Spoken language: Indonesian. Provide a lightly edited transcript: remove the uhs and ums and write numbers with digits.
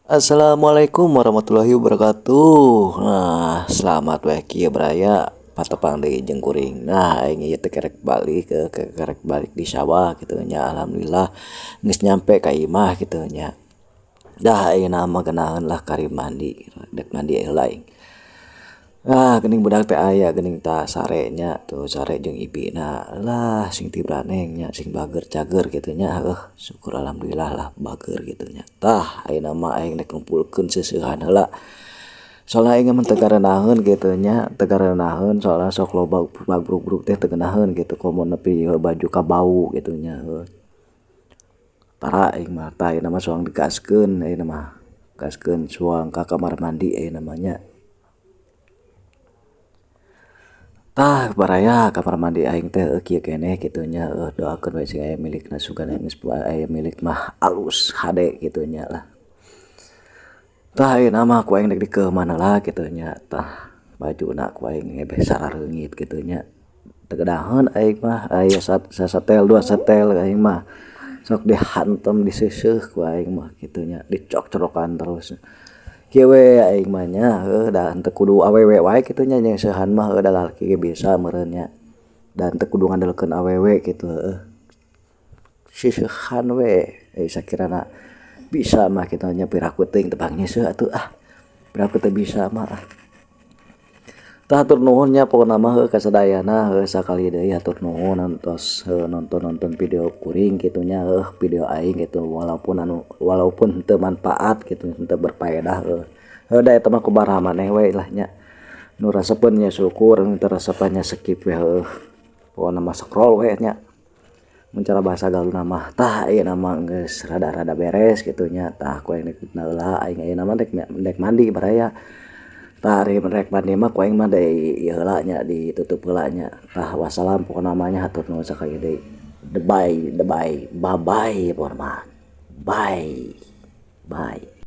Assalamualaikum warahmatullahi wabarakatuh. Nah, selamat wae kieu braya patepang deui jeung kuring. Nah, aing ieu teh kerek balik kerek balik di sawah kitu nya. Alhamdulillah geus nyampe ka imah kitu nya. Dah ayeuna mah geunaheun lah kari mandi, dek mandi heula aing. Geuning budak teh aya geuning tah sare nya tuh sare jeung ibina. Lah sing ti braneng nya sing bager cager kitu nya. Syukur alhamdulillah lah bager kitu nya. Tah ayeuna mah aing rek ngumpulkeun seusehan heula. Soalna aing mah teu karenaheun kitu nya, teu karenaheun soalna sok loba bagrug-grug teh teu geunaheun kitu komo nepi baju kabau kitu nya. Tara aing mah tah ayeuna mah soang digaskeun ayeuna mah. Gaskeun suang ka kamar mandi ayeuna mah nya. Tah baraya kamar mandi aing teh kieu keneh kitu nya. Doakeun we sing aya milikna sugana geus aya milik mah alus hade kitu nya lah. Tah ayeuna mah ku aing rek dikeuman heula kitu nya. Tah bajuna ku aing ebeh sarareungit kitu nya. Teu geudaheun aing mah aya sasetel dua setel aing mah. Sok dihantem diseuseuh ku aing mah kitu nya, dicok-corokan terus. Kieu we aing mah nya, da henteu kudu awewe wae kitu nya jeung seuhan mah da lalaki ge bisa meureun nya. Da henteu kudu ngandelkeun awewe kitu siseuhan we sakirana bisa mah kitu nya piraku teuing teu pangngeuseuh atuh piraku teu bisa mah Tah hatur nuhun nya pokona mah kasadayana sakali deui hatur nuhun entos nonton video kuring kitu nya video aing gitu walaupun henteu manfaat gitu henteu berfaedah da eta mah kubaraha maneh we lah nya nu rasapeun nya syukur nu teu rasapan nya skip we pokona mah scroll we nya mun cara bahasa gaulna mah tah ayeuna mah geus rada-rada beres kitu nya tah ku aing rek heula aing ayeuna mah dek mandi baraya tah ari rek mandi mah ku aing mah deui ieu heula nya ditutup heula nya tah wassalam pokona mah nya hatur nuhun sakali deui bye bye pokona mah bye bye